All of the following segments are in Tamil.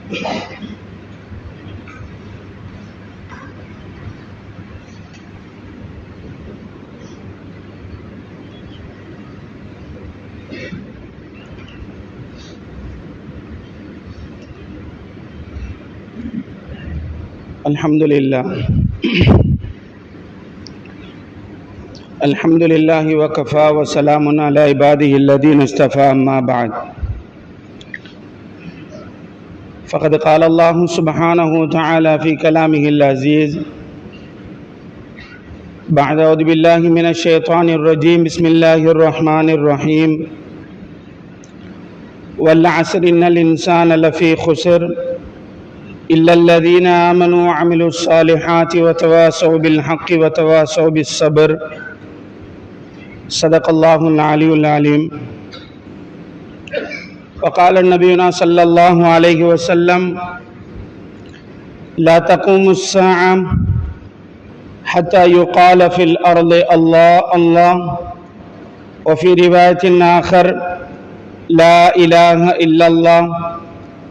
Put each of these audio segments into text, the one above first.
الحمد لله وكفى وسلام على عباده الذين اصطفى أما بعد فقد قال الله سبحانه وتعالى في كلامه العزيز بعد أعوذ بالله من الشيطان الرجيم بسم الله الرحمن الرحيم والعصر إن الإنسان لفي خسر إلا الذين آمنوا وعملوا الصالحات وتواصوا بالحق وتواصوا بالصبر صدق الله العلي العليم. وقال نبينا صلى الله عليه وسلم لا تقوم الساعة حتى يقال في الأرض الله الله وفي رواية آخر لا إله إلا الله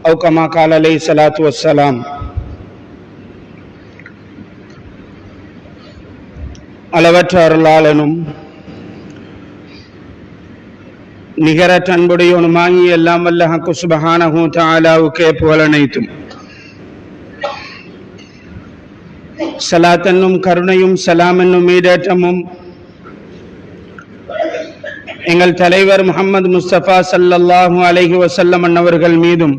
أو كما قال عليه الصلاة والسلام. அளவற்ற அருளாளனும் நிகரற்ற அன்புடையவனுமாகி எல்லாம் வல்ல ஹக்கு சுப்ஹானஹு தஆலாவுக்கே புகழனைத்தும் ஸலாத் என்னும் கருணையும் ஸலாம் என்னும் ஈடேற்றமும் எங்கள் தலைவர் முஹம்மது முஸ்தபா ஸல்லல்லாஹு அலைஹி வஸல்லம் அன்னவர்கள் மீதும்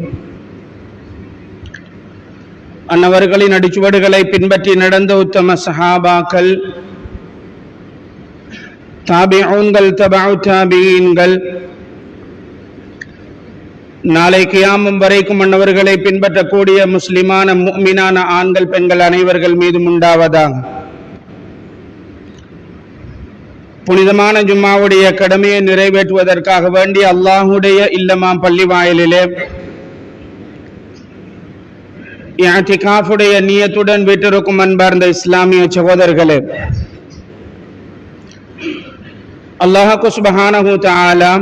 அன்னவர்களின் அடிச்சுவடுகளை பின்பற்றி நடந்த உத்தம சஹாபாக்கள், தாபிஊன்கள், தபஉ தாபிஈன்கள், நாளை கியாமம் வரைக்கும் அன்னவர்களை பின்பற்றக்கூடிய முஸ்லிமான முஃமினான ஆண்கள் பெண்கள் அனைவர்கள் மீதும் உண்டாவதாக. புனிதமான ஜும்மாவுடைய கடமையை நிறைவேற்றுவதற்காக வேண்டி அல்லாஹுடைய இல்லமாம் பள்ளி வாயிலிலே இஅ்திகாஃபுடைய நியத்துடன் வீற்றிருக்கும் அன்பார்ந்த இஸ்லாமிய சகோதரர்களே, அல்லாஹ் சுப்ஹானஹு தஆலா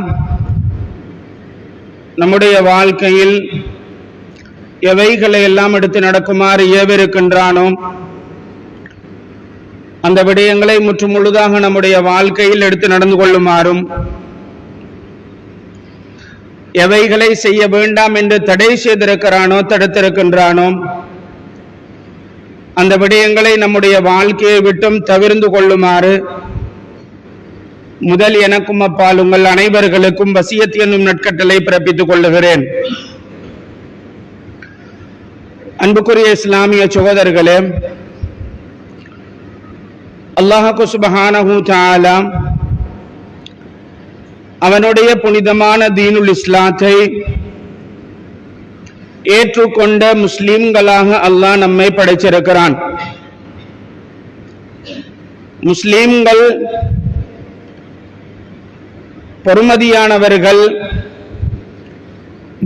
நம்முடைய வாழ்க்கையில் எவைகளை எல்லாம் எடுத்து நடக்குமாறு ஏவிருக்கின்றானோ அந்த விடயங்களை முற்று முழுதாக நம்முடைய வாழ்க்கையில் எடுத்து நடந்து கொள்ளுமாறும், எவைகளை செய்ய வேண்டாம் என்று தடை செய்திருக்கிறானோ தடுத்திருக்கின்றானோ அந்த விடயங்களை நம்முடைய வாழ்க்கையை விட்டும் தவிர்ந்து கொள்ளுமாறு முதல் எனக்கும் அப்பால் உங்கள் அனைவர்களுக்கும் வசியத் என்னும் நற்கட்டளை பிறப்பித்துக் கொள்ளுகிறேன். அன்புக்குரிய இஸ்லாமிய சகோதரர்களே, அல்லாஹ் சுப்ஹானஹு தஆலா அவனுடைய புனிதமான தீனுல் இஸ்லாத்தை ஏற்றுக்கொண்ட முஸ்லிம்களாக அல்லாஹ் நம்மை படைச்சிருக்கிறான். முஸ்லிம்கள் பொறுமதியானவர்கள்,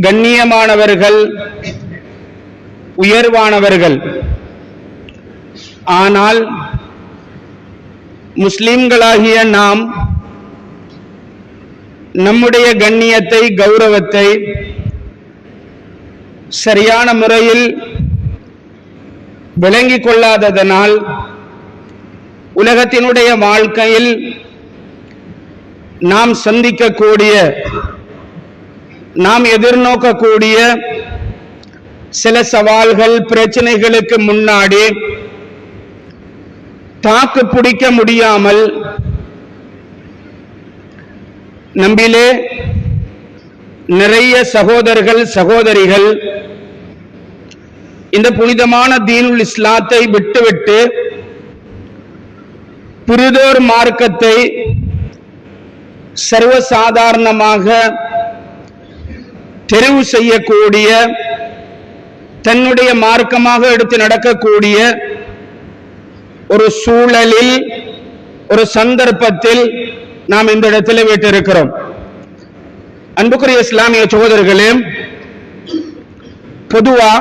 கண்ணியமானவர்கள், உயர்வானவர்கள். ஆனால் முஸ்லிம்களாகிய நாம் நம்முடைய கண்ணியத்தை, கௌரவத்தை சரியான முறையில் விளங்கிக் கொள்ளாததனால் உலகத்தினுடைய வாழ்க்கையில் நாம் சந்திக்கக்கூடிய, நாம் எதிர்நோக்கக்கூடிய சில சவால்கள், பிரச்சனைகளுக்கு முன்னாடி தாக்கு பிடிக்க முடியாமல் நம்மிலே நிறைய சகோதரர்கள், சகோதரிகள் இந்த புனிதமான தீனுல் இஸ்லாத்தை விட்டுவிட்டு புரிதோர் மார்க்கத்தை சர்வசாதாரணமாக தெரிவு செய்யக்கூடிய, தன்னுடைய மார்க்கமாக எடுத்து நடக்கக்கூடிய ஒரு சூழலில், ஒரு சந்தர்ப்பத்தில் நாம் இந்த இடத்தில் விட்டிருக்கிறோம். அன்புக்குரிய இஸ்லாமிய சகோதரர்களே, பொதுவா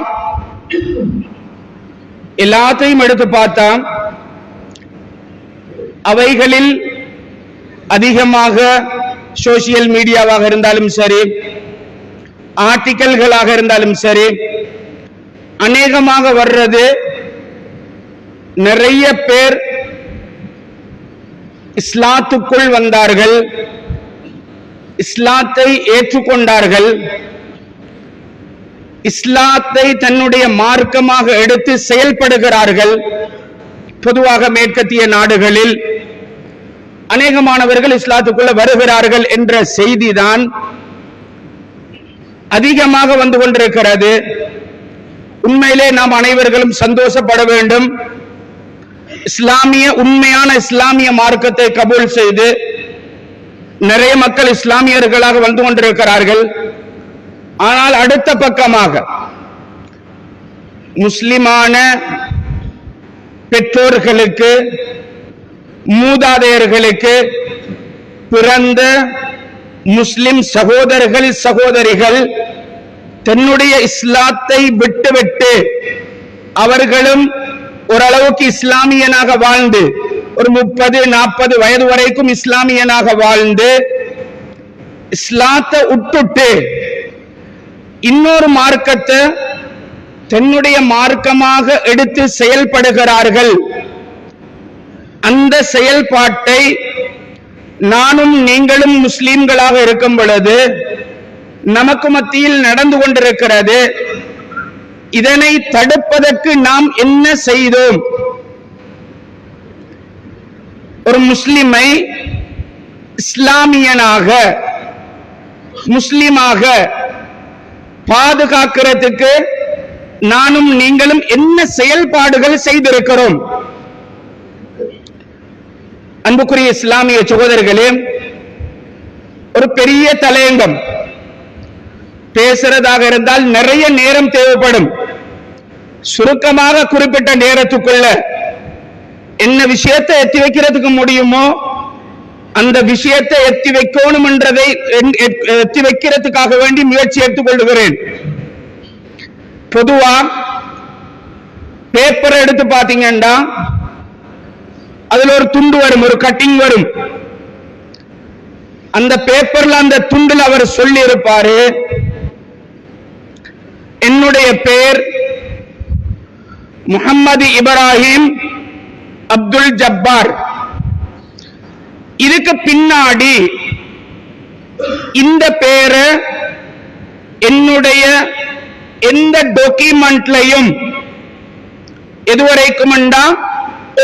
எல்லாத்தையும் எடுத்து பார்த்தா அவைகளில் அதிகமாக சோசியல் மீடியாவாக இருந்தாலும் சரி, ஆர்டிக்கல்களாக இருந்தாலும் சரி, அநேகமாக வர்றது நிறைய பேர் இஸ்லாத்துக்குள் வந்தார்கள், இஸ்லாத்தை ஏற்றுக்கொண்டார்கள், இஸ்லாத்தை தன்னுடைய மார்க்கமாக எடுத்து செயல்படுகிறார்கள். பொதுவாக மேற்கத்திய நாடுகளில் அநேகமானவர்கள் இஸ்லாத்துக்குள்ள வருகிறார்கள் என்ற செய்திதான் அதிகமாக வந்து கொண்டிருக்கிறது. உண்மையிலே நாம் அனைவர்களும் சந்தோஷப்பட வேண்டும். உண்மையான இஸ்லாமிய மார்க்கத்தை கபூல் செய்து நிறைய மக்கள் இஸ்லாமியர்களாக வந்து கொண்டிருக்கிறார்கள். ஆனால் அடுத்த பக்கமாக முஸ்லிமான பெற்றோர்களுக்கு, மூதாதையர்களுக்கு பிறந்த முஸ்லிம் சகோதரர்கள், சகோதரிகள் தன்னுடைய இஸ்லாத்தை விட்டுவிட்டு அவர்களும் ஓரளவுக்கு இஸ்லாமியனாக வாழ்ந்து ஒரு 30-40 வயது வரைக்கும் இஸ்லாமியனாக வாழ்ந்து இஸ்லாத்தை விட்டுட்டு இன்னொரு மார்க்கத்தை தன்னுடைய மார்க்கமாக எடுத்து செயல்படுகிறார்கள். அந்த செயல்பாட்டை நானும் நீங்களும் முஸ்லிம்களாக இருக்கும் பொழுது நமக்கு மத்தியில் நடந்து கொண்டிருக்கிறது. இதனை தடுப்பதற்கு நாம் என்ன செய்தோம்? ஒரு முஸ்லிமை இஸ்லாமியனாக, முஸ்லிமாக பாதுகாக்கிறதுக்கு நானும் நீங்களும் என்ன செயல்பாடுகள் செய்திருக்கிறோம்? அன்புக்குரிய இஸ்லாமிய சகோதரர்களே, ஒரு பெரிய தலையங்கம் பேசுறதாக இருந்தால் நிறைய நேரம் தேவைப்படும். சுருக்கமாக குறிப்பிட்ட நேரத்துக்குள்ள என்ன விஷயத்தை எத்தி வைக்கிறதுக்கு முடியுமோ அந்த விஷயத்தை எத்தி வைக்கணும் என்றதை எத்தி வைக்கிறதுக்காக வேண்டி முயற்சி எடுத்துக் கொள்கிறேன். பொதுவா பேப்பரை எடுத்து பாத்தீங்கன்னா அதுல ஒரு துண்டு வரும், ஒரு கட்டிங் வரும். அந்த பேப்பர்ல அந்த துண்டில் அவர் சொல்லி இருப்பாரு, என்னுடைய பெயர் முஹம்மது இப்ராஹிம் அப்துல் ஜப்பார். இதுக்கு பின்னாடி இந்த பேரை என்னுடைய எந்த டாக்குமெண்ட்லையும் எதுவரைக்கும்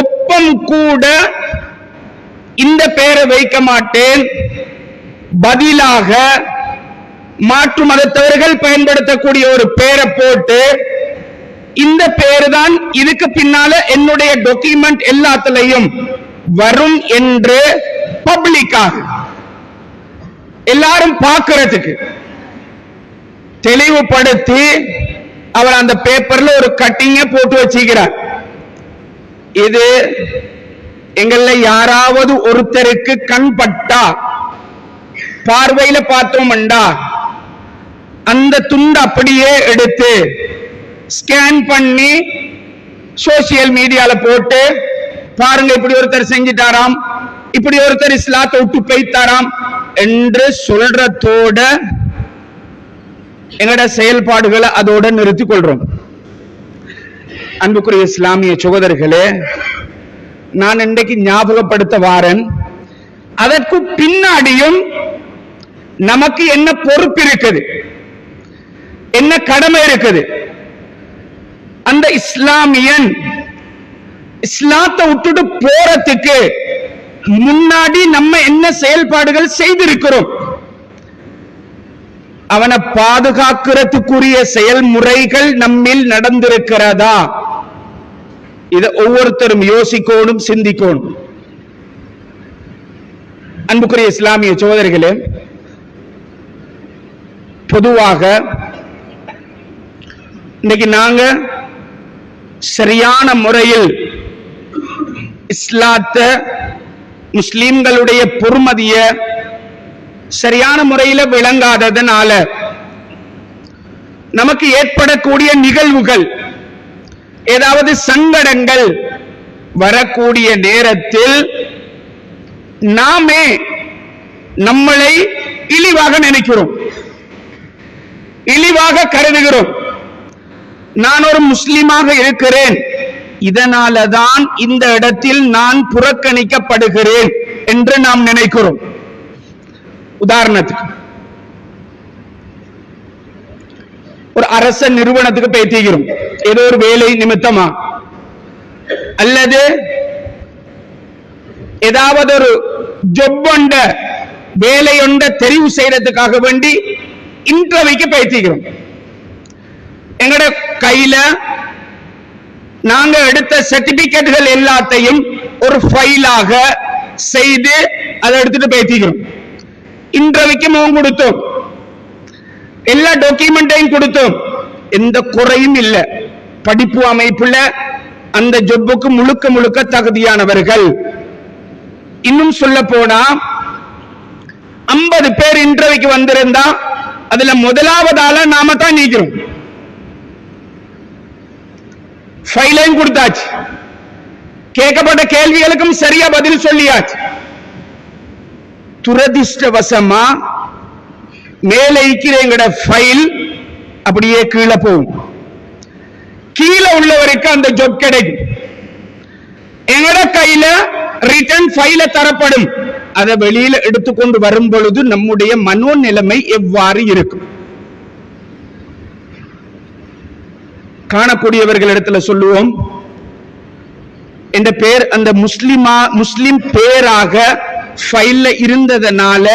ஒப்பம் கூட இந்த பெயரை வைக்க மாட்டேன். பதிலாக மாற்று மதத்தவர்கள் பயன்படுத்தக்கூடிய ஒரு பெயரை போட்டு இந்த பெயர் தான் இதுக்கு பின்னால என்னுடைய டாக்குமெண்ட் எல்லாத்திலையும் வரும் என்று பப்ளிக்காக எல்லாரும் பார்க்கிறதுக்கு தெளிவுபடுத்தி அவர் அந்த பேப்பர்ல ஒரு கட்டிங்க போட்டு வச்சுக்கிறார். இது எங்கள யாராவது ஒருத்தருக்கு கண் பட்டா, பார்வையில பார்த்தோம்டா அந்த துண்டு அப்படியே எடுத்து ஸ்கேன் பண்ணி சோசியல் மீடியால போட்டு பாருங்க, இப்படி ஒருத்தர் செஞ்சிட்டாராம், இப்படி ஒருத்தர் இஸ்லாத்தை விட்டு போய்த்தாராம் என்று சொல்றதோட எங்கட செயல்பாடுகளை அதோட நிறுத்திக் கொள்றோம். அன்புக்குரிய இஸ்லாமிய சகோதரர்களே, நான் இன்றைக்கு ஞாபகப்படுத்த வாரன், அதற்கு பின்னாடியும் நமக்கு என்ன பொறுப்பு இருக்குது, என்ன கடமை இருக்குது. அந்த இஸ்லாமியன் இஸ்லாத்தை விட்டுட்டு போறதுக்கு முன்னாடி நம்ம என்ன செயல்பாடுகள் செய்திருக்கிறோம், அவனை பாதுகாக்கிறதுக்குரிய செயல்முறைகள் நம்மில் நடந்திருக்கிறதா? இதை ஒவ்வொருத்தரும் யோசிக்கணும், சிந்திக்கணும். அன்புக்குரிய இஸ்லாமிய சகோதரர்களே, பொதுவாக இன்னைக்கு நாங்க சரியான முறையில் இஸ்லாத்தை, முஸ்லிம்களுடைய பொறுமதிய சரியான முறையில் விளங்காததனால நமக்கு ஏற்படக்கூடிய நிகழ்வுகள், ஏதாவது சங்கடங்கள் வரக்கூடிய நேரத்தில் நாமே நம்மளை இழிவாக நினைக்கிறோம், இழிவாக கருதுகிறோம். நான் ஒரு முஸ்லிமாக இருக்கிறேன், இதனாலதான் இந்த இடத்தில் நான் புறக்கணிக்கப்படுகிறேன் என்று நாம் நினைக்கிறோம். உதாரணத்துக்கு ஒரு அரச நிறுவனத்துக்கு பேசிக்கிறோம், ஏதோ ஒரு வேலை நிமித்தமா, அல்லது ஏதாவது ஒரு ஜொப் ஒண்ட வேலை ஒண்ட தெரிவு செய்யறதுக்காக வேண்டி இன்டர்வியூக்கு பேசிக்கிறோம். எங்கட கையில நாங்க எடுத்த சர்டிபிகேட்டுகள் எல்லாத்தையும் ஒரு ஃபைலாக செய்து அதை எடுத்துட்டு பேசிக்கிறோம். இன்டர்வியூக்கு முகம் கொடுத்தோம், எல்லா டாக்குமெண்டையும் கொடுத்தோம், எந்த குறையும் இல்லை, படிப்பு அமைப்புல அந்த ஜொப்புக்கு முழுக்க முழுக்க தகுதியானவர்கள். இன்னும் சொல்ல போனா 50 பேர் இன்டர்வியூக்கு வந்திருந்தா அதுல முதலாவதால நாம தான் நீக்கிறோம். ஃபைலையும் கொடுத்தாச்சு, கேட்கப்பட்ட கேள்விகளுக்கும் சரியா பதில் சொல்லியாச்சு. துரதிஷ்டவசமா மேலே இருக்கிற ஃபைல் அப்படியே கீழே போகும். கீழே உள்ளவருக்கு அந்த ஜாப் கிடைக்கும். எங்கட கையில ரிட்டர்ன் ஃபைல தரப்படும். அதை வெளியில எடுத்துக்கொண்டு வரும் பொழுது நம்முடைய மனோநிலைமை எவ்வாறு இருக்கும்? காணக்கூடியவர்களிடத்துல சொல்லுவோம், என்ற பேர் அந்த முஸ்லிம் பேராக ஃபைல்ல இருந்ததனால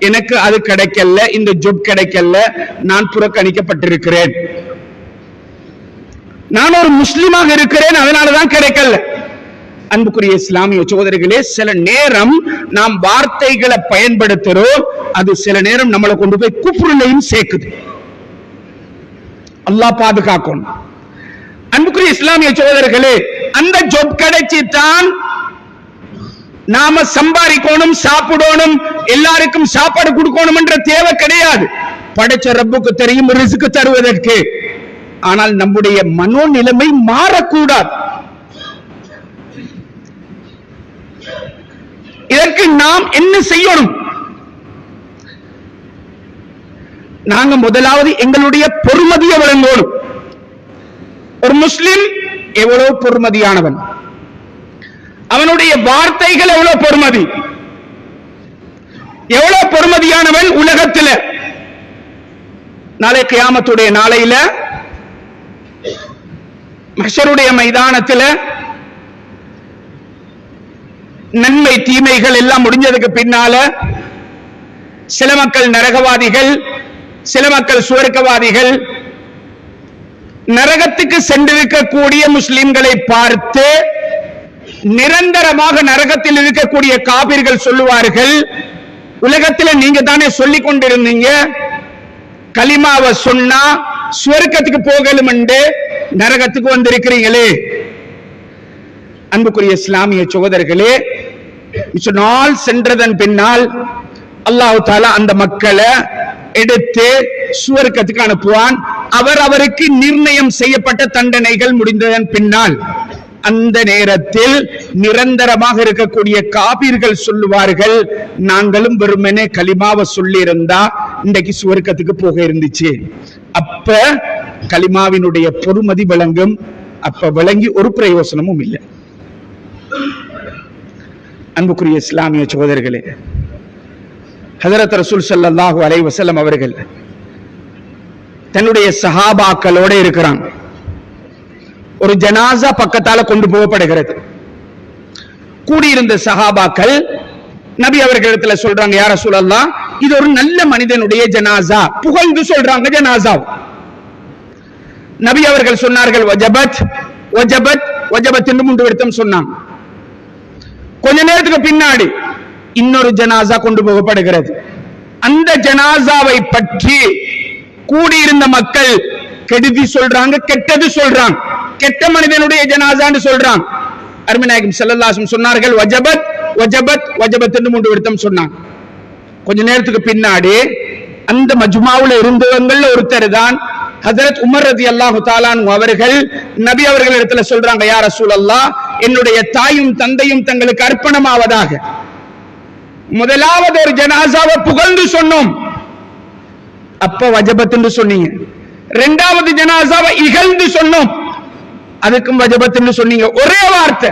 எனக்கு அது கிடைக்கல, இந்த ஜாப் கிடைக்கல, நான் புறக்கணிக்கப்பட்டிருக்கிறேன். நான் ஒரு முஸ்லிமாக இருக்கிறேன், அதனாலதான் கிடைக்கல. அன்புக்குரிய இஸ்லாமிய சகோதரர்களே, சில நேரம் நாம் வார்த்தைகளை பயன்படுத்துறோம், அது சில நேரம் நம்மளை கொண்டு போய் குஃப்ருலையும் சேர்க்குது. அல்லாஹ் பாதுகாக்கணும். அன்புக்குரிய இஸ்லாமிய சகோதரர்களே, அந்த ஜாப் கிடைச்சிதான் நாம சம்பாதிக்கணும், சாப்பிடணும், எல்லாருக்கும் சாப்பாடு கொடுக்கணும் என்ற தேவை கிடையாது. படைச்ச ரப்புக்கு தெரியும் ரிஸ்க் தருவதற்கு. ஆனால் நம்முடைய மனோநிலைமை மாறக்கூடாது. இதற்கு நாம் என்ன செய்யணும்? நாங்க முதலாவது எங்களுடைய பொறுமதியை வழங்கணும். ஒரு முஸ்லிம் எவ்வளவு பொறுமதியானவன், அவனுடைய வார்த்தைகள் எவ்வளவு பொறுமதி, எவ்வளவு பொறுமதியானவன் உலகத்தில். நாளை கியாமத்துடைய நாளையில மஹ்ஷருடைய மைதானத்தில் நன்மை தீமைகள் எல்லாம் முடிஞ்சதுக்கு பின்னால சில மக்கள் நரகவாதிகள், சில மக்கள் சுவர்க்கவாதிகள், நரகத்துக்கு சென்றிருக்கக்கூடிய முஸ்லிம்களை பார்த்து நிரந்தரமாக நரகத்தில் இருக்கக்கூடிய காபிர்கள் சொல்லுவார்கள், உலகத்தில் நீங்க தானே சொல்லிக் கொண்டிருந்தீங்க கலிமாவை சொன்னா சுவர்க்கத்துக்கு போகலும் என்று நரகத்துக்கு வந்திருக்கிறீங்களே. அன்புக்குரிய இஸ்லாமிய சகோதரர்களே, நாள் சென்றதன் பின்னால் அல்லாஹ் தஆலா அந்த மக்களை எடுத்து சுவர்க்கத்துக்கு அனுப்புவான். அவருக்கு நிர்ணயம் செய்யப்பட்ட தண்டனைகள் முடிந்ததன் பின்னால் அந்த நேரத்தில் நிரந்தரமாக இருக்கக்கூடிய காபீர்கள் சொல்லுவார்கள், நாங்களும் வெறுமனே கலிமாவை சொல்லி இருந்தா இன்றைக்கு சுவர்க்கத்துக்கு போக இருந்துச்சு. அப்ப கலிமாவினுடைய பொறுமதி விளங்கும். அப்ப விளங்கி ஒரு பிரயோசனமும் இல்லை. அன்புக்குரிய இஸ்லாமிய சகோதரர்களே, ஹஜரத் ரசூல் ஸல்லல்லாஹு அலைஹி வஸல்லம் அவர்கள் தன்னுடைய சஹாபாக்களோட இருக்கிறாங்க. ஒரு ஜனாசா பக்கத்தால கொண்டு போகப்படுகிறது. கூடியிருந்த சஹாபாக்கள் நபி அவர்களிடத்துல சொல்றாங்க, யா ரசூலல்லாஹ், இது ஒரு நல்ல மனிதனுடைய ஜனாசா, புகழ்ந்து சொல்றாங்க ஜனாசா. நபி அவர்கள் சொன்னார்கள், வஜபத் வஜபத் வஜபத் என்று 3 விருத்தம் சொன்னாங்க. கொஞ்ச நேரத்துக்கு பின்னாடி இன்னொரு ஜனாசா கொண்டு போகப்படுகிறது. அந்த ஜனாசாவை பற்றி கூடியிருந்த மக்கள் கெடுதி சொல்றாங்க, கெட்டது சொல்றாங்க, கெட்ட மனிதனுடைய ஜனாசான்னு சொல்றாங்க. அருமைநாயகம் ஸல்லல்லாஹு அலைஹி வஸல்லம் சொன்னார்கள், வஜபத் வஜபத் வஜபத் என்று 3 விருத்தம் சொன்னாங்க. கொஞ்ச நேரத்துக்கு பின்னாடி அந்த மஜ்மாவுல இருந்தவங்கள்ல ஒருத்தர் தான் ஹஜரத் உமர் ரலியல்லாஹு தஆலா அன்ஹு அவர்கள் நபி அவர்களிடத்துல சொல்றாங்க, யா ரசூலல்லாஹ், என்னுடைய தாயும் தந்தையும் தங்களுக்கு அர்ப்பணமாவதாக. முதலாவது ஒரு ஜனாசாவை புகழ்ந்து சொன்னோம், அப்ப வஜபத் என்று சொன்னீங்க. இரண்டாவது ஜனாசாவை இகழ்ந்து சொன்னோம், அதுக்கும் வஜபத்துன்னு சொன்னீங்க. ஒரே வார்த்தை,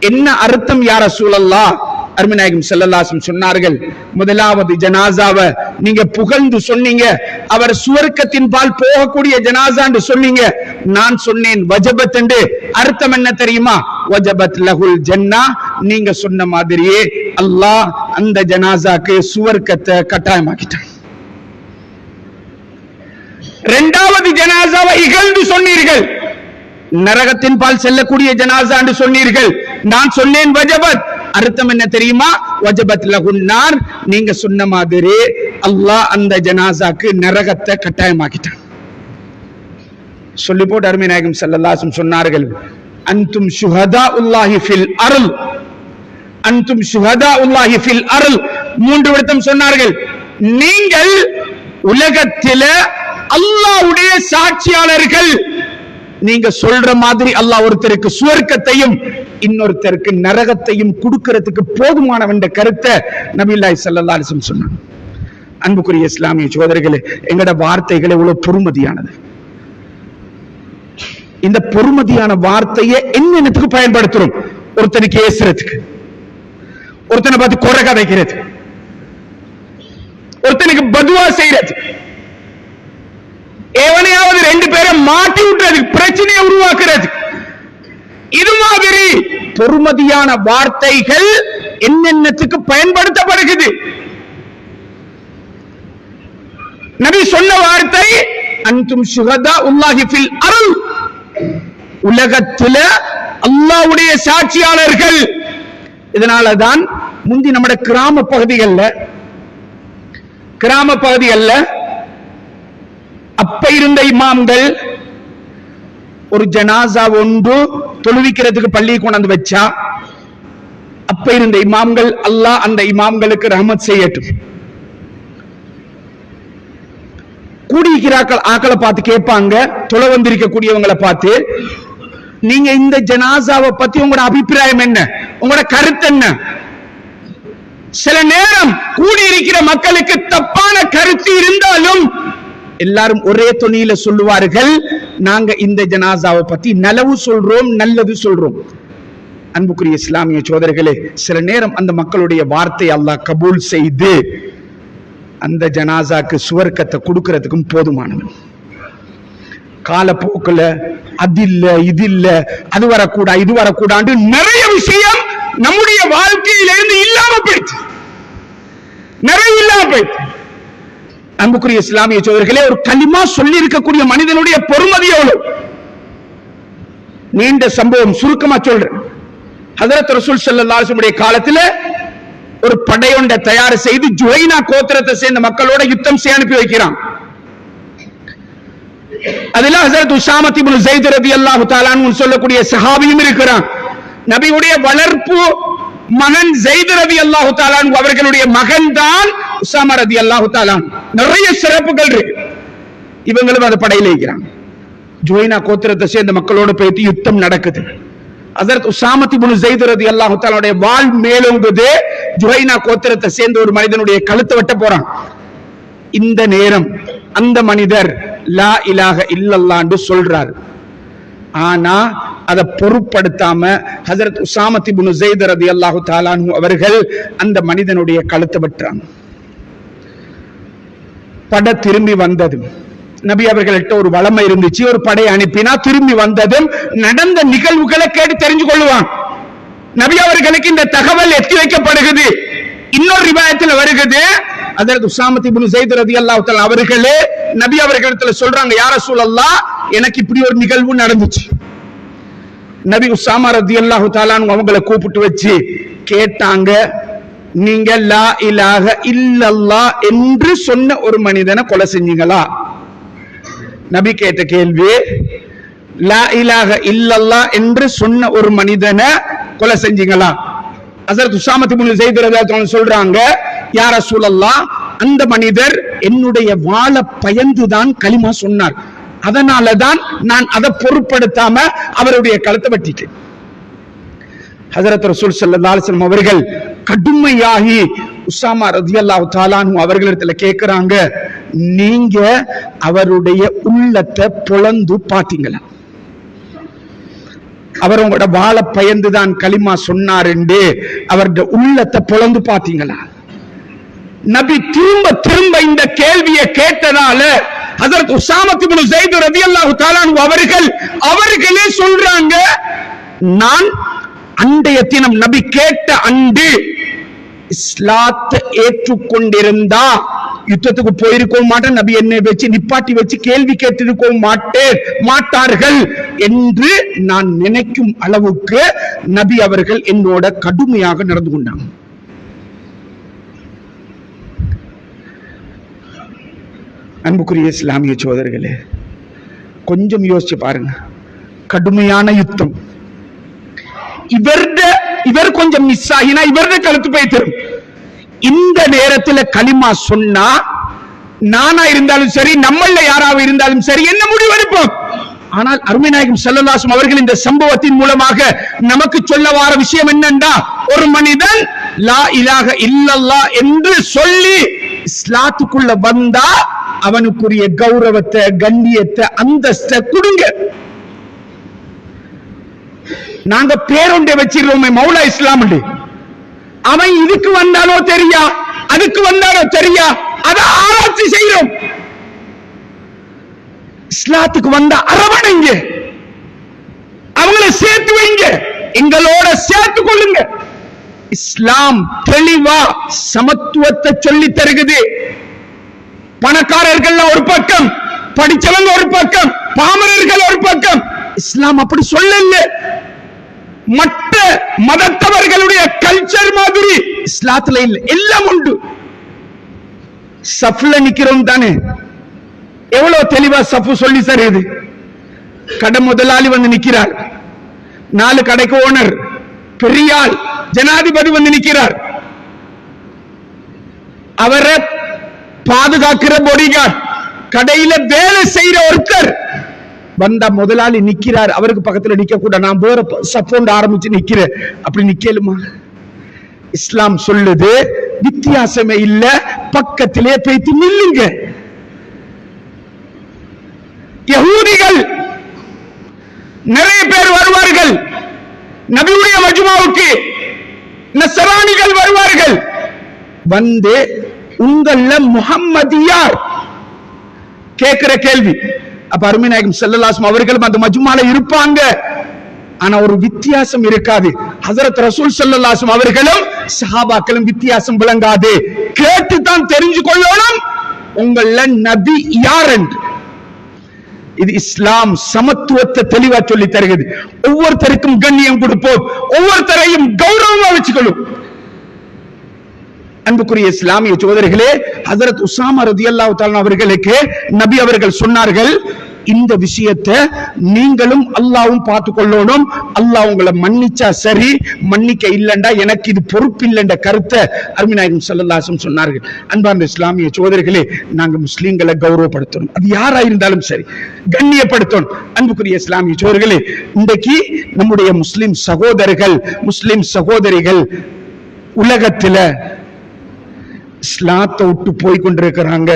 என்ன அர்த்தம் யா ரசூலல்லாஹ்? அருமைநாயகம் ஸல்லல்லாஹு அலைஹி வஸல்லம் சொன்னார்கள், முதலாவது ஜனாசாவை நீங்க புகழ்ந்து சொன்னீங்க, அவர் சுவர்க்கத்தின் பால் போகக்கூடிய ஜனாசான்னு சொன்னீங்க. நான் சொன்னேன் வஜபத் என்று. அர்த்தம் என்ன தெரியுமா? வஜபத் லஹுல் ஜன்னா. நீங்க சொன்ன மாதிரியே அல்லாஹ் அந்த ஜனாசாக்கு சுவர்க்கத்தை கட்டாயமாக்கிட்டான். இரண்டாவது ஜனாசாவை இகழ்ந்து சொன்னீர்கள், நரகத்தின் பால் செல்லக்கூடிய ஜனாசா என்று சொன்னீர்கள். நான் சொன்னேன் வஜபத். அர்த்தம் என்ன தெரியுமா? வஜபத் லஹுன் நார். நீங்க சொன்ன மாதிரி அல்லாஹ் அந்த ஜனாசாக்கு நரகத்தை கட்டாயமாக்கிட்டான். சொல்லி போட்டு அருமை நாயகம் ஸல்லல்லாஹு அலைஹி வஸல்லம் சொன்னார்கள், அன்தும் ஷுஹதாஉல்லாஹி ஃபில் அர்ல், அன்தும் ஷுஹதாஉல்லாஹி ஃபில் அர்ல். மூன்று விடத்தம் சொன்னார்கள், நீங்கள் உலகத்தில அல்லாஹ்வுடைய சாட்சியாளர்கள். நீங்க சொல்ற மாதிரி அல்லாஹ் ஒருத்தருக்கு சுவர்க்கத்தையும் இன்னொருத்தருக்கு நரகத்தையும் கொடுக்கிறதுக்கு போதுமானவன் என்ற கருத்தை நபியுல்லாஹி ஸல்லல்லாஹு அலைஹி வஸல்லம் சொன்னாங்க. அன்புக்குரிய இஸ்லாமிய சகோதரர்களே, எங்கட வார்த்தைகள் எவ்வளவு பொறுமதியானது. இந்த பொறுமதியான வார்த்தையை என்னத்துக்கு பயன்படுத்துறோம்? ஒருத்தனுக்கு ஏசுறதுக்கு, ஒருத்தனை பார்த்து குறை கதைக்கிறது, ஒருத்தனுக்கு பதுவா செய்யறது, எவனையாவது ரெண்டு பேரை மாட்டி விட்டுறது, பிரச்சனையை உருவாக்குறது. இது மாதிரி பொறுமதியான வார்த்தைகள் என்னென்னத்துக்கு பயன்படுத்தப்படுகிறது? நபி சொன்ன வார்த்தை அன்தும் ஷுஹதாஉல்லாஹி ஃபில் அர்ல். உலகத்தில அல்லாஹ்வுடைய சாட்சியாளர்கள். இதனாலதான் முந்தி நம்முடைய கிராம பகுதிகள்ல அப்ப இருந்த இமாம்கள் ஒரு ஜனாசா ஒன்று தொழுவிக்கிறதுக்கு பள்ளி கொண்டு வச்சா, அப்ப இருந்த இமாம்கள் அல்லாஹ் அந்த இமாம்களுக்கு ரஹ்மத் செய்யட்டும், கூடியிருக்கிறார்கள் ஆக்களை பார்த்து கேட்பாங்க, தொலை வந்திருக்கக்கூடியவங்களை பார்த்து, நீங்க இந்த ஜனாசாவை பத்தி உங்களோட அபிப்பிராயம் என்ன, உங்களோட கருத்து என்ன? சில நேரம் கூடியிருக்கிற மக்களுக்கு தப்பான கருத்து இருந்தாலும் எல்லாரும் ஒரே தொனியில சொல்லுவார்கள், நாங்க இந்த ஜனாசாவை பத்தி நலவு சொல்றோம், நல்லது சொல்றோம். அன்புக்குரிய இஸ்லாமிய சகோதரர்களே, சில நேரம் அந்த மக்களுடைய வார்த்தை அல்லாஹ் கபூல் செய்து அந்த ஜனாசாக்கு சுவர்க்கத்தை கொடுக்கிறதுக்கும் போதுமானது. காலப்போக்குல அது இல்ல இது இல்ல, அது வரக்கூடா இது வரக்கூடாது நிறைய விஷயம் நம்முடைய வாழ்க்கையிலிருந்து இல்லாம போயிடுச்சு, நிறைய இல்லாம போயிடுச்சு. அன்புக்குரிய இஸ்லாமிய சகோதரர்களே, ஒரு கலிமா சொல்லி இருக்கக்கூடிய மனிதனுடைய பொறுமதி எவ்வளவு. நீண்ட சம்பவம் சுருக்கமா சொல்றேன். ஹஜ்ரத் ரசூல் ஸல்லல்லாஹு அலைஹி வஸல்லம் காலத்துல ஒரு படையொன்றை தயார் செய்து ஜுஹைனா கோத்திரத்தை சேர்ந்த மக்களோட யுத்தம் செய்ய அனுப்பி வைக்கிறான். அதுல ஹஜ்ரத் உஸாமா இப்னு ஸைத் ரலியல்லாஹு தஆலா அன்ஹு சொல்லக்கூடிய சஹாபியும் இருக்கிறான். நபியுடைய வளர்ப்பு மகன் ஸைத் ரலியல்லாஹு தஆலா அன்ஹு அவர்களுடைய மகன் தான் உஸாமா ரலியல்லாஹு தஆலா. நிறைய சிறப்புகள் இருக்கு. இவங்களும் அந்த படையில இருக்கிறாங்க. ஜுஹைனா கோத்திரத்தை சேர்ந்த மக்களோட பேசி யுத்தம் நடக்குது. ஹஜ்ரத் உஸாமா இப்னு ஸைத் ரலியல்லாஹு தஆலாவுடைய வாள் மேலோங்குது. ஜுஹைனா கோத்திரத்தை சேர்ந்த ஒரு மனிதனுடைய கழுத்தை வெட்ட போறான். இந்த நேரம் அந்த மனிதர் லா இலாஹ இல்லல்லாஹ் என்று சொல்றார். ஆனா அதை பொருட்படுத்தாம ஹஜ்ரத் உஸாமா இப்னு ஸைத் ரலியல்லாஹு தஆலா அன்ஹு அவர்கள் அந்த மனிதனுடைய கழுத்தை வெட்டுறாங்க. படை திரும்பி வந்தது. நபி அவர்கள்ட்ட ஒரு வளமை இருந்துச்சு, ஒரு படை அனுப்பினா திரும்பி வந்ததும் நடந்த நிகழ்வுகளை கேட்டு தெரிஞ்சு கொள்ளுவான். நபி அவர்களுக்கு இந்த தகவல் எத்தி வைக்கப்படுகிறது. இன்னொரு ரிவாயத்தில் வருகிறது, ஹஜ்ரத் உஸாமா இப்னு ஸைத் ரலியல்லாஹு தஆலா அவர்களே நபி அவர்களிடத்துல சொல்றாங்க, யா ரசூலல்லாஹ், எனக்கு இப்படி ஒரு நிகழ்வு நடந்துச்சு. நபி உஸாமா ரலியல்லாஹு தஆலா அவங்களை கூப்பிட்டு வச்சு கேட்டாங்க, நீங்க லா இலாஹ இல்லல்லாஹ் என்று சொன்ன ஒரு மனிதனை கொலை செஞ்சீங்களா? நபி கேட்ட கேள்வி, லா இலாஹ இல்லல்லாஹ் என்று சொன்ன ஒரு மனிதனை கொலை செஞ்சீங்களா? ஹஜ்ரத் உஸாமா இப்னு ஸைத் ரலியல்லாஹு அன்ஹு சொல்றாங்க, யா ரசூலல்லாஹ், அந்த மனிதர் என்னுடைய வாளை பயந்துதான் கலிமா சொன்னார், அதனாலதான் நான் அதை பொருட்படுத்தாம அவருடைய கழுத்தை வெட்டிட்டேன். ஹஜ்ரத் ரசூல் ஸல்லல்லாஹு அலைஹி வஸல்லம் அவர்கள் கடுமையாகி உஸாமா ரலியல்லாஹு தஆலா அன்ஹு அவர்களிடத்துல கேட்கிறாங்க, நீங்க அவருடைய உள்ளத்தை பொளந்து பாத்தீங்களா? அவர் உங்களோட வாழ பயந்துதான் களிமா சொன்னார் என்று அவருடைய உள்ளத்தை பொளந்து பாத்தீங்களா? நபி திரும்ப திரும்ப இந்த கேள்வியை கேட்டதால ஹஜ்ரத் உஸாமா இப்னு ஸைத் ரலியல்லாஹு தஆலா அவர்களே சொல்றாங்க, நான் அன்றைய தினம் நபி கேட்ட அன்று இஸ்லாத்தை ஏற்றுக்கொண்டிருந்தா யுத்தத்துக்கு போயிருக்க மாட்டேன், நபி என்னை வச்சு நிப்பாட்டி வச்சு கேள்வி கேட்டிருக்க மாட்டார்கள் என்று நான் நினைக்கும் அளவுக்கு நபி அவர்கள் என்னோட கடுமையாக நடந்து கொண்டாங்க. அன்புக்குரிய இஸ்லாமிய சோதர்களே, கொஞ்சம் யோசிச்சு பாருங்க. கடுமையான யுத்தம், இவர் கொஞ்சம் மிஸ் ஆகினா இவருடைய கழுத்து போய் தரும். இந்த நேரத்தில் களிமா சொன்னா நானா இருந்தாலும் சரி, நம்மள யாராவது இருந்தாலும் சரி, என்ன முடிவெடுப்போம்? ஆனால் அருமை நாயகம் ஸல்லல்லாஹு அலைஹி வஸல்லம் அவர்கள் இந்த சம்பவத்தின் மூலமாக நமக்கு சொல்ல வார விஷயம் என்னன்னா, ஒரு மனிதன் லா இலாஹ இல்லல்லாஹ் என்று சொல்லி இஸ்லாத்துக்குள்ள வந்தா அவனுக்குரிய கௌரவத்தை, கண்ணியத்தை, அந்தஸ்தை கொடுங்க. நாங்க பேரொண்டை வச்சிருக்கோமே மௌலா இஸ்லாம், அவன் இதுக்கு வந்தாலோ தெரியா, அதுக்கு வந்தாலோ தெரியா, அதை ஆராய்ச்சி செய்யறோம். இஸ்லாத்துக்கு வந்த அரவணைங்க, அவங்களை சேர்த்து வைங்க, எங்களோட சேர்த்து கொள்ளுங்க. இஸ்லாம் தெளிவா சமத்துவத்தை சொல்லி தருகிறது. பணக்காரர்கள் ஒரு பக்கம், படிச்சவங்க ஒரு பக்கம், பாமரர்கள் ஒரு பக்கம். இஸ்லாம் அப்படி சொல்லல. மற்ற மதத்தவர்களுடைய கல்ச்சர் மாதிரி இஸ்லாத்துல இல்ல, எல்லாம் உண்டு. சஃப்ல நிக்கிறோம் தானே, எவ்வளவு தெளிவா சஃபு சொல்லி தருது. கடை முதலாளி வந்து நிக்கிறார், 4 கடைக்கு ஓனர், பெரியாள் ஜனாதிபதி வந்து நிக்கிறார், அவரை பாதுகாக்கிற பாடிகார்ட், கடையில வேலை செய்யற ஒருத்தர் வந்தா முதலாளி நிக்கிறார், அவருக்கு பக்கத்துல நிக்க கூட, நான் வேற சப்போண்ட் ஆரம்பிச்சு நிக்கிறேன், அப்படி நிக்கலுமா? இஸ்லாம் சொல்லுது வித்தியாசமே இல்ல, பக்கத்திலே பேசி நில்லுங்க. யஹூதிகள் நிறைய பேர் வருவார்கள் நபியுடைய மஜ்மாவுக்கு, நஸ்ரானிகள் வருவார்கள், வந்து உங்கள முஹம்மது யார் கேட்கிற கேள்வி. அப்ப அருமை நாயகம் ஸல்லல்லாஹு அலைஹி வஸல்லம் அவர்களும் அந்த மஜ்மால இருப்பாங்க. ஆனா ஒரு வித்தியாசம் இருக்காது. ஹஜ்ரத் ரசூல் ஸல்லல்லாஹு அலைஹி வஸல்லம் அவர்களும் சஹாபாக்களும் வித்தியாசம் விளங்காது. கேட்டு தான் தெரிஞ்சு கொள்ளணும் உங்கள நபி யார் என்று. இது இஸ்லாம் சமத்துவத்தை தெளிவா சொல்லி தருகிறது. ஒவ்வொருத்தருக்கும் கண்ணியம் கொடுப்போம், ஒவ்வொருத்தரையும் கௌரவமா வச்சுக்கொள்ளும். அன்புக்குரிய இஸ்லாமிய சகோதரர்களே, ஹஜ்ரத் உஸாமா ரலியல்லாஹு தஆலா அவர்களுக்கு நபி அவர்கள் சொன்னார்கள், இந்த விஷயத்தை நீங்களும் அல்லாஹ்வும் பார்த்து கொள்ளணும். அல்லாஹ் உங்களை மன்னிச்சா சரி, மன்னிக்க இல்லண்டா எனக்கு இது பொறுப்பு இல்லைன்ற கருத்தை அருமை நாயகம் ஸல்லல்லாஹு அலைஹி வஸல்லம் சொன்னார்கள். அன்பார்ந்த இஸ்லாமிய சகோதரர்களே, நாங்க முஸ்லிம்களை கௌரவப்படுத்தணும், அது யாரா இருந்தாலும் சரி, கண்ணியப்படுத்தணும். அன்புக்குரிய இஸ்லாமிய சகோதரர்களே, இன்றைக்கு நம்முடைய முஸ்லிம் சகோதரர்கள், முஸ்லிம் சகோதரிகள் உலகத்துல இஸ்லாத்தை விட்டு போய் கொண்டிருக்கிறாங்க.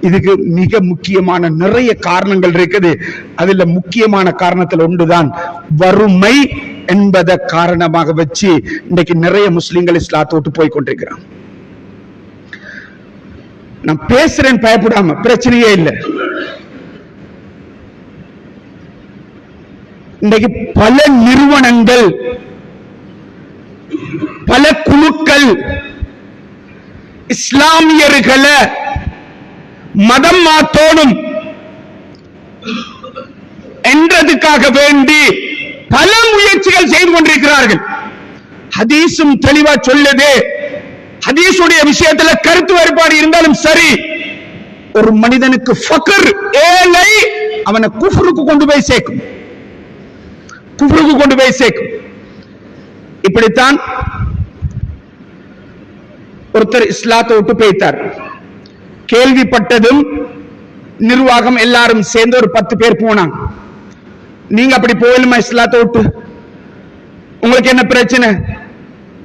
இதுக்கு மிக முக்கியமான நிறைய காரணங்கள் இருக்குது. அதுல முக்கியமான காரணத்தில் ஒன்றுதான் வறுமை என்பதை காரணமாக வச்சு இன்றைக்கு நிறைய முஸ்லிம்கள் இஸ்லாத்தை விட்டு போய் கொண்டிருக்கிறாங்க. நான் பேசுறேன், பயப்படாம, பிரச்சனையே இல்லை. இன்றைக்கு பல நிறுவனங்கள், பல குழுக்கள் இஸ்லாமியர்களை மதம் மாத்தோடும் என்றதுக்காக வேண்டி பல முயற்சிகள் செய்து கொண்டிருக்கிறார்கள். ஹதீஸும் தெளிவா சொல்லுது. ஹதீஸுடைய விஷயத்துல கருத்து வேறுபாடு இருந்தாலும் சரி, ஒரு மனிதனுக்கு ஃபக்ர், ஏழை, அவனை குஃப்ருக்கு கொண்டு போய் சேர்க்கும், குஃப்ருக்கு கொண்டு போய் சேர்க்கும். இப்படித்தான் ஒருத்தர் இஸ்லாத்தை விட்டு போய்த்தார். கேள்விப்பட்டதும் நிர்வாகம் எல்லாரும் சேர்ந்து ஒரு 10 பேர் போனாங்க. நீங்க அப்படி போயிலுமா இஸ்லாத்தை விட்டு, உங்களுக்கு என்ன பிரச்சனை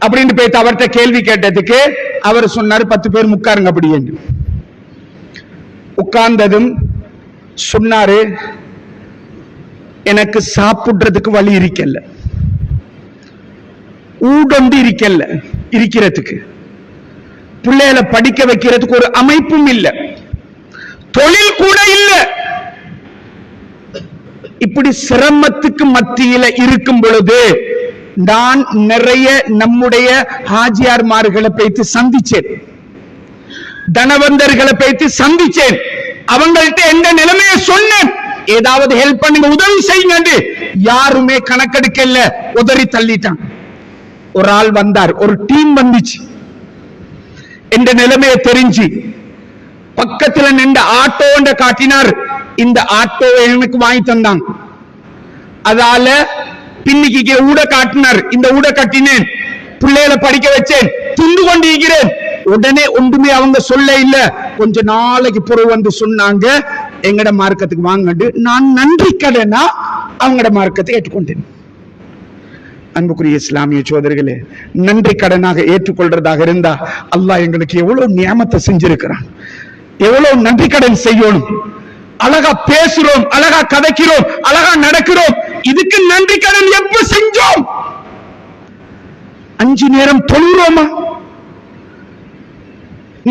அப்படின்னு போய் அவர்கிட்ட கேள்வி கேட்டதுக்கு அவர் சொன்னார், 10 பேர் முக்காருங்க அப்படி என்று. உட்கார்ந்ததும் சொன்னாரு, எனக்கு சாப்பிடுறதுக்கு வழி இருக்கல, ஊடொண்டு இருக்கல, இருக்கிறதுக்கு பிள்ளைகளை படிக்க வைக்கிறதுக்கு ஒரு அமைப்பும் இல்லை, தொழில் கூட இல்லை. இப்படி சிரமத்துக்கு மத்தியில இருக்கும் பொழுது நான் நிறைய நம்முடைய ஹாஜியார்மார்களை பேசி சந்திச்சேன், தனவந்தர்களை பேசி சந்திச்சேன். அவங்கள்ட்ட எந்த நிலைமையை சொன்னேன், ஏதாவது ஹெல்ப் பண்ணுங்க, உதவி செய்யுங்க. யாருமே கணக்கெடுக்கல, உதறி தள்ளிட்டான். ஒரு ஆள் வந்தார், ஒரு டீம் வந்துச்சு. எந்த நிலைமையை தெரிஞ்சு பக்கத்துல நின்று ஆட்டோ காட்டினார். இந்த ஆட்டோ எனக்கு வாங்கி தந்தாங்க. அதால பின்னிக்கு ஊட காட்டினார். இந்த ஊட கட்டினேன், பிள்ளைகளை படிக்க வச்சேன், துண்டு கொண்டிருக்கிறேன். உடனே ஒன்றுமே அவங்க சொல்ல இல்ல. கொஞ்ச நாளைக்கு பிறகு வந்து சொன்னாங்க, எங்கட மார்க்கத்துக்கு வாங்கண்டு. நான் நன்றி கடனா அவங்களோட மார்க்கத்தை ஏற்றுக்கொண்டேன். அன்புக்குரிய இஸ்லாமிய சோதர்களே, நன்றி கடனாக ஏற்றுக்கொள்றதாக இருந்தா அல்லாஹ் எங்களுக்கு எவ்வளவு நியாமத்தை செஞ்சிருக்கிறான், எவ்வளவு நன்றி கடன் செய்யணும். அழகா பேசுறோம், அழகா கதைக்கிறோம், அழகா நடக்கிறோம். இதுக்கு நன்றி கடன் எப்ப செஞ்சோம்? 5 நேரம் தொழுகிறோமா?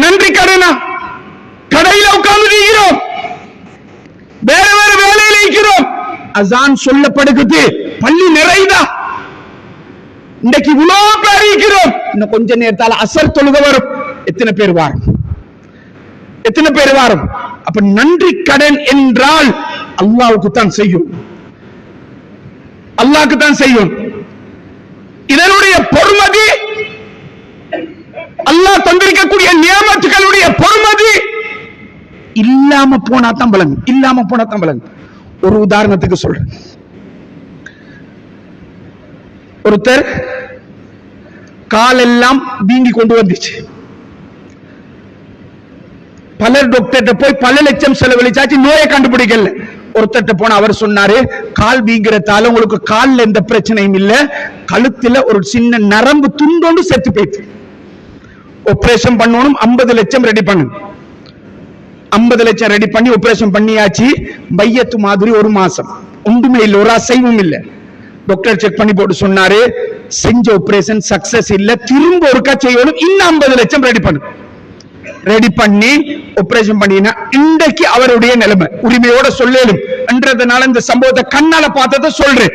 நன்றி கடனா? கடையில உட்கார்ந்து இருக்கிறோம், வேற வேற வேலையில இருக்கிறோம், அசான் சொல்லப்படுகிறது, பள்ளி நிறைதா, இன்னைக்கு இவ்வளவு பேர் இருக்கிறோம், இன்னும் கொஞ்ச நேரத்தால அசர் தொழுக வரும். எத்தனை பேர் வாரும்? எத்தனை பேர் வாரும்? அப்ப நன்றி கடன் என்றால் அல்லாஹ்வுக்கு தான் செய்யும், அல்லாஹ்வுக்கு தான் செய்யும். இதனுடைய பொறுமதி, அல்லாஹ் தந்திருக்கக்கூடிய நியமத்துகளுடைய பொறுமதி இல்லாம போனா தான் பலன், இல்லாம போனா தான் பலன். ஒரு உதாரணத்துக்கு சொல்றேன். ஒருத்தர் காலெல்லாம் வீங்கி கொண்டு வந்துச்சு. பலர் டாக்டர்கிட்ட போய் பல லட்சம் செலவழிச்சாச்சு, நோயை கண்டுபிடிக்கல. ஒருத்தட்ட போன அவர் சொன்னாரு, கால் வீங்கிறதால உங்களுக்கு கால்ல எந்த பிரச்சனையும் இல்ல, கழுத்துல ஒரு சின்ன நரம்பு துண்டோண்டு செத்து போயிட்டு, ஆபரேஷன் பண்ணணும், 50 லட்சம் ரெடி பண்ணு. 50 லட்சம் ரெடி பண்ணி ஆபரேஷன் பண்ணியாச்சு. மையத்து மாதிரி 1 மாசம் ஒன்றுமே இல்லை, ஒரு அசைவும் இல்லை. டாக்டர் செக் பண்ணி போட்டு சொன்னாரு, செஞ்ச ஆபரேஷன் சக்சஸ் இல்ல, திரும்ப ஒருக்கா செய்யணும், இன்னும் 50 லட்சம் ரெடி பண்ணு. ரெடி பண்ணி ஆபரேஷன் பண்ணினா இன்றைக்கு அவருடைய நிலைமை உரிமையோட சொல்லலும் என்றதுனால இந்த சம்பவத்தை கண்ணால பார்த்ததை சொல்றேன்.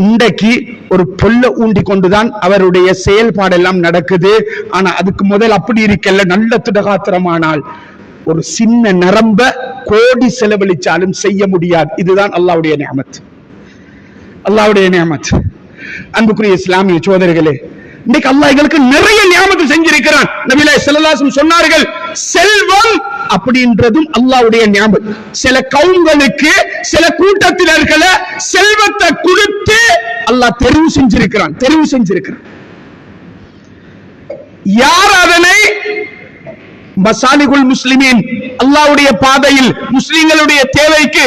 இன்றைக்கு ஒரு பொல்ல ஊண்டி கொண்டுதான் அவருடைய செயல்பாடு எல்லாம் நடக்குது. ஆனா அதுக்கு முதல் அப்படி இருக்கல, நல்ல திடகாத்திரமானால் ஒரு சின்ன நரம்ப கோடி செலவழிச்சாலும் செய்ய முடியாது. இதுதான் அல்லாஹ்வுடைய நியமத், அல்லாஹ்வுடைய நியமத். அன்புக்குரிய இஸ்லாமிய சோதரர்களே, இன்னைக்கு அல்லாஹ் எங்களுக்கு நிறைய நியமத்து செஞ்சிருக்கிறான். நபியே ஸல்லல்லாஹு அலைஹி வஸல்லம் சொன்னார்கள், செல்வம் அப்படின்றதும் அல்லாஹ்வுடைய நியமத். சில கவுங்களுக்கு, சில கூட்டத்தினர்களை செல்வத்தை கொடுத்து அல்லாஹ் தெரிவு செஞ்சிருக்கிறான், தெரிவு செஞ்சிருக்கிறான். யார் அதனை மசாலிகுல் முஸ்லிமீன், அல்லாஹ்வுடைய பாதையில் முஸ்லிம்களுடைய தேவைக்கு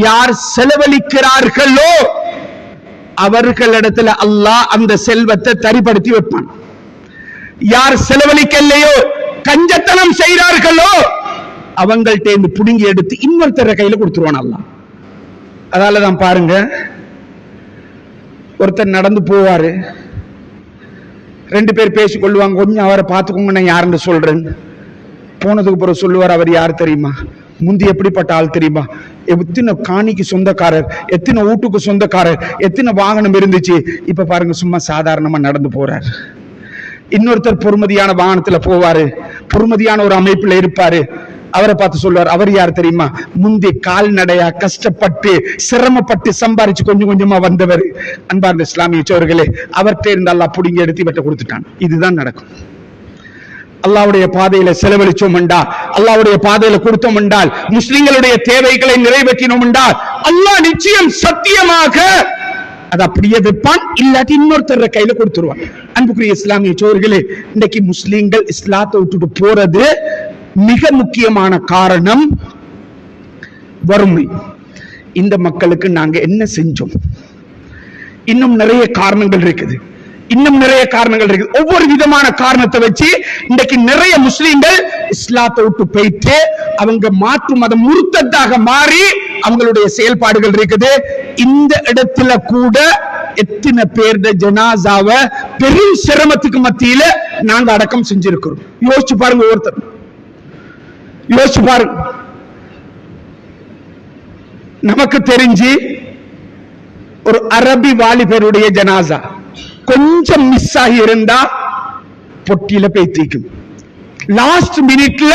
யார் செலவழிக்கிறார்களோ அவர்களிடத்துல அல்லாஹ் அந்த செல்வத்தை தரிப்படுத்தி வைப்பான். யார் செலவழிக்கலையோ, கஞ்சத்தனம் செய்கிறார்களோ அவங்கள்ட்ட இருந்து புடுங்கி எடுத்து இன்னொருத்தர கையில கொடுத்துருவான் அல்லாஹ். அதாலதான் பாருங்க, ஒருத்தர் நடந்து போவாரு, 2 பேர் பேசிக் கொள்வாங்க, கொஞ்சம் அவரை பார்த்துக்கோங்க நான் யாருன்னு சொல்றேன். போனதுக்கு பிறகு சொல்லுவார், அவர் யார் தெரியுமா, முந்தி எப்படிப்பட்ட ஆள் தெரியுமா, எத்தனை காணிக்கு சொந்தக்காரர், எத்தனை வீட்டுக்கு சொந்தக்காரர், எத்தனை வாகனம் இருந்துச்சு, இப்ப பாருங்க சும்மா சாதாரணமா நடந்து போறார். இன்னொருத்தர் பொறுமதியான வாகனத்துல போவாரு, பொறுமதியான ஒரு அமைப்புல இருப்பாரு, அவரை பார்த்து சொல்லுவார், அவர் யார் தெரியுமா, முந்தி கால்நடையா கஷ்டப்பட்டு சிரமப்பட்டு சம்பாரிச்சு கொஞ்சம் கொஞ்சமா வந்தவர். அன்பார்ந்த இஸ்லாமிய சோர்களே, அவர்கிட்ட இருந்து அல்லாஹ் புடிங்கி எடுத்து இவற்றை கொடுத்துட்டான். இதுதான் நடக்கும். அல்லாஹ்வுடைய பாதையில செலவழிச்சோம் என்றால், அல்லாஹ்வுடைய பாதையில கொடுத்தோம் என்றால், முஸ்லிம்களுடைய தேவைகளை நிறைவேற்றினோம் என்றால் அல்லாஹ் நிச்சயம் சத்தியமாக அது அப்படியே வைப்பான், இல்லாட்டி இன்னொருத்தர கையில கொடுத்துருவான். அன்புக்குரிய இஸ்லாமிய சோர்களே, இன்னைக்கு முஸ்லிம்கள் இஸ்லாத்தை விட்டுட்டு போறது மிக முக்கியமான காரணம் வறுமை. இந்த மக்களுக்கு நாங்க என்ன செஞ்சோம்? இன்னும் நிறைய காரணங்கள் இருக்குது. இன்னும் நிறைய காரணங்கள் இருக்கு. ஒவ்வொரு விதமான காரணத்தை வச்சு இன்றைக்கு நிறைய முஸ்லிம்கள் இஸ்லாத்தை விட்டு போயிட்டு அவங்க மாற்று மதம் முர்த்ததாக மாறி அவங்களுடைய செயல்பாடுகள் இருக்குது. இந்த இடத்துல கூட எத்தனை பேருடைய ஜனாசாவை பெரும் சிரமத்துக்கு மத்தியில நாங்க அடக்கம் செஞ்சிருக்கிறோம். யோசிச்சு பாருங்க, ஒருத்தர் யோசிச்சு பாருங்க. நமக்கு தெரிஞ்சு ஒரு அரபி வாலிபருடைய ஜனாசா கொஞ்சம் மிஸ் ஆகி இருந்தா பொட்டியில பேத்திக்கும். லாஸ்ட் மினிட்ல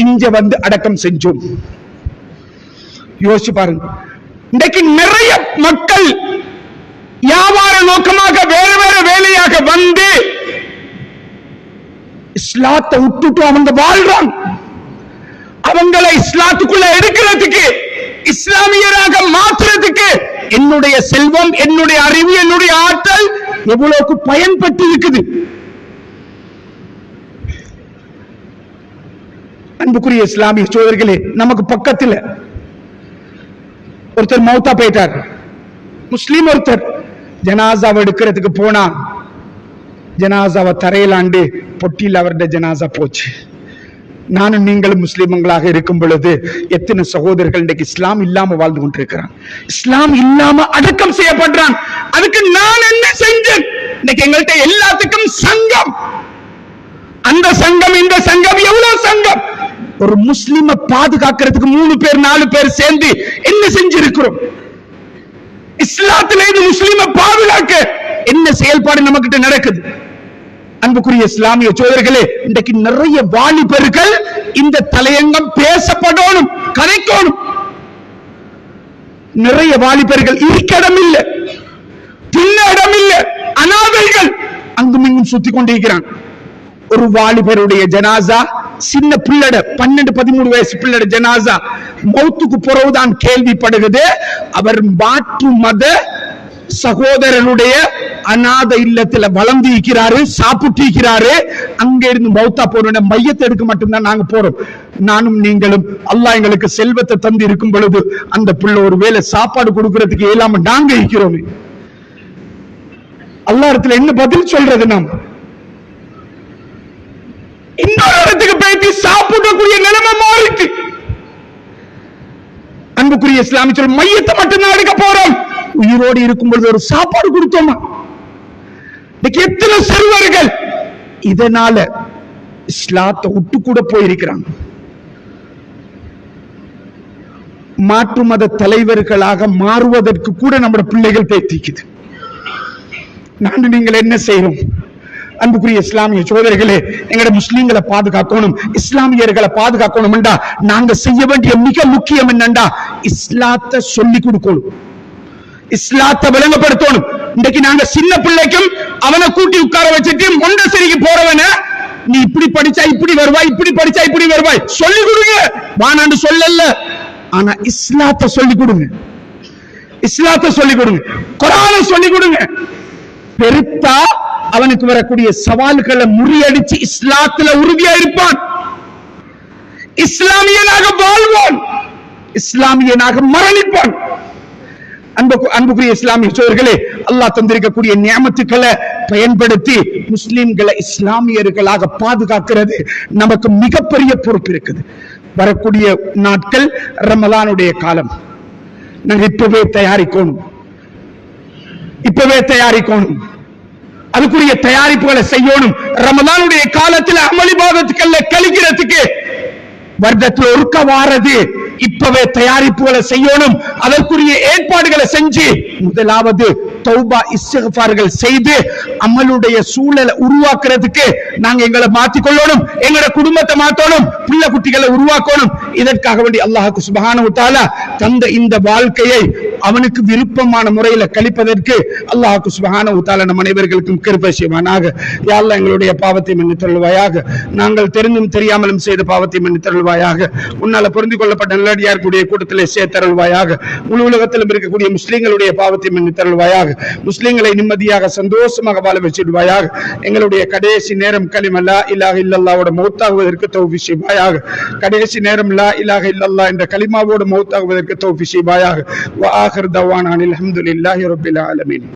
இங்க வந்து அடக்கம் செஞ்சோம். யோசிச்சு பாருங்க. இன்றைக்கு நிறைய மக்கள் வியாபார நோக்கமாக வேற வேற வேலையாக வந்து இஸ்லாத்தை விட்டுட்டு அவங்க வாழ்றாங்க. அவங்களை இஸ்லாத்துக்குள்ள எடுக்கிறதுக்கு, இஸ்லாமியராக மாற்றுறதுக்கு என்னுடைய செல்வம், என்னுடைய அறிவு, என்னுடைய ஆற்றல் எவ்வளவுக்கு பயன்பட்டு இருக்குது. அன்புக்குரிய இஸ்லாமிய சோதர்களே, நமக்கு பக்கத்தில் ஒருத்தர் மௌத்தா போயிட்டார். முஸ்லீம் ஒருத்தர் ஜனாசாவை எடுக்கிறதுக்கு போனா ஜனாசாவை தரையிலாண்டு பொட்டியில் அவருடைய ஜனாசா போச்சு. நானும் நீங்களும் முஸ்லிம்களாக இருக்கும் பொழுது எத்தனை சகோதரர்கள் இன்றைக்கு இஸ்லாம் இல்லாம வாழ்ந்து கொண்டிருக்கிறான், இஸ்லாம் இல்லாம அடக்கம் செய்யப்படுறான். அதுக்கு நான் என்ன செஞ்சேன்? இன்னைக்கு எங்கள்கிட்ட எல்லாத்துக்கும் சங்கம், அந்த சங்கம் இந்த சங்கம், எவ்வளவு சங்கம். ஒரு முஸ்லிமை பாதுகாக்கிறதுக்கு 3 பேர் 4 பேர் சேர்ந்து என்ன செஞ்சிருக்கிறோம்? இஸ்லாத்திலே முஸ்லிமை பாதுகாக்க என்ன செயல்பாடு நமக்கிட்ட நடக்குது? அன்புக்குரிய இஸ்லாமிய சோதர்களே, இன்றைக்கு நிறைய வாலிபர்கள் இந்த தலையங்கம் பேசப்படணும், கதைக்கணும். நிறைய வாலிபர்கள் இருக்கிடம் இல்லை, தின்ன இடம் இல்லை, அனாதைகள் அங்கும் இங்கும் சுத்தி கொண்டிருக்கிறான். ஒரு வாலிபருடைய ஜனாசா, சின்ன பிள்ளட 12-13 வயசு பிள்ளட ஜனாசா மௌத்துக்கு பிறகுதான் கேள்விப்படுகிறது. அவர் மாற்று மத சகோதரனுடைய அநாத இல்லத்துல வளர்ந்து இருக்கிறாரு, சாப்பிட்டு இருக்கிறாரு. அங்க இருந்து மௌத்தா போற மையத்தை எடுக்க மட்டும்தான் நாங்க போறோம். நானும் நீங்களும் அல்லாஹ் எங்களுக்கு செல்வத்தை தந்து இருக்கும் பொழுது அந்த பிள்ளை ஒரு வேளை சாப்பாடு கொடுக்கறதுக்கு இயலாம நாங்க இருக்கிறோமே. அல்லாஹ் இடத்துல என்ன பதில் சொல்றது? நாம் இன்னொரு இடத்துக்கு போயிட்டு சாப்பிடக்கூடிய நிலைமை மாறிட்டு. அன்புக்குரிய இஸ்லாமிய மையத்தை மட்டும்தான் எடுக்க போறோம். உயிரோடு இருக்கும் பொழுது ஒரு சாப்பாடு கொடுத்தோமா? எத்தனை சிறுவர்கள் இதனால இஸ்லாத்தை விட்டு கூட போயிருக்கிறாங்க. மாற்று மத தலைவர்களாக மாறுவதற்கு கூட நம்முடைய பிள்ளைகள் பேத்திக்குது. நான் நீங்கள் என்ன செய்யறோம்? அன்புக்குரிய இஸ்லாமிய சோதரிகளே, எங்கட முஸ்லீம்களை பாதுகாக்கணும், இஸ்லாமியர்களை பாதுகாக்கணும் என்றா நாங்க செய்ய வேண்டிய மிக முக்கியம் என்னண்டா இஸ்லாத்தை சொல்லி கொடுக்கணும், இஸ்லாத்தை விளங்கப்படுத்தணும். இன்றைக்கு நாங்க சின்ன பிள்ளைக்கும் அவனை கூட்டி உட்கார வச்சுட்டு மொண்டசரிக்கு போறவன நீ இப்படி படிச்சா இப்படி வருவாய், இப்படி படிச்சா இப்படி வருவாய் சொல்லி கொடுங்க. வானாண்டு சொல்லல, ஆனா இஸ்லாத்தை சொல்லி கொடுங்க, இஸ்லாத்தை சொல்லி கொடுங்க, குர்ஆனை சொல்லி கொடுங்க. பெருத்தா அவனுக்கு வரக்கூடிய சவால்களை முறியடிச்சு இஸ்லாத்துல உறுதியா இருப்பான், இஸ்லாமியனாக வாழ்வான், இஸ்லாமியனாக மரணிப்பான். அன்புக்குரிய இஸ்லாமிய சோதர்களே, அல்லாஹ் தந்திருக்கக்கூடிய நியமத்துக்களை பயன்படுத்தி முஸ்லிம்களை இஸ்லாமியர்களாக பாதுகாக்கிறது நமக்கு மிகப்பெரிய பொறுப்பு இருக்குது. வரக்கூடிய நாட்கள் ரமலானுடைய காலம். நாங்க இப்பவே தயாரிக்கணும், இப்பவே தயாரிக்கணும், அதுக்குரிய தயாரிப்புகளை செய்யணும். ரமலானுடைய காலத்தில் அமல் இபாதத்துக்களை கழிக்கிறதுக்கு வருடத்தில் ஒருக்க வாரது, இப்பவே தயாரிப்புகளை செய்யணும். அதற்குரிய ஏற்பாடுகளை செஞ்சு முதலாவது தௌபா இஸ்திக்ஃபார்கள் செய்து அமலுடைய சூழலை உருவாக்குறதுக்கு நாங்க எங்களை மாற்றிக்கொள்ளணும், எங்களோட குடும்பத்தை மாற்றணும், பிள்ளை குட்டிகளை உருவாக்கணும். இதற்காக வேண்டி அல்லாஹ் சுப்ஹானஹு வ தஆலா தந்த இந்த வாழ்க்கையை அவனுக்கு விருப்பமான முறையில கழிப்பதற்கு அல்லாஹ் சுப்ஹானஹு வ தஆலா நம் அனைவர்களுக்கும் கிருபை செய்வானாக. யா அல்லாஹ், எங்களுடைய பாவத்தை மன்னித்தருள்வாயாக, நாங்கள் தெரிந்தும் தெரியாமலும் செய்த பாவத்தை மன்னித்தருள்வாயாக, உன்னால பொருந்திக் கொள்ளப்பட்ட நல்லடியார்களுடைய கூட்டத்திலே சேர்த்தருள்வாயாக, முழு உலகத்திலும் இருக்கக்கூடிய முஸ்லிம்களுடைய பாவத்தை மன்னித்தருள்வாயாக, முஸ்லிம்களை நிம்மதியாக சந்தோஷமாக வாழ வச்சிடுவாயாக. எங்களுடைய கடைசி நேரம் கலிமா லா இலாஹ இல்லல்லாஹ்வோட மௌத்தாகுவதற்கு தௌஃபீக் செய்வாயாக. கடைசி நேரம் லா இலாஹ இல்லல்லாஹ் என்ற கலிமாவோடு மௌத்தாகுவதற்கு தௌஃபீக் செய்வாயாக. வ ஆகிர் தவானா அல்ஹம்துலில்லாஹி ரப்பில் ஆலமீன்.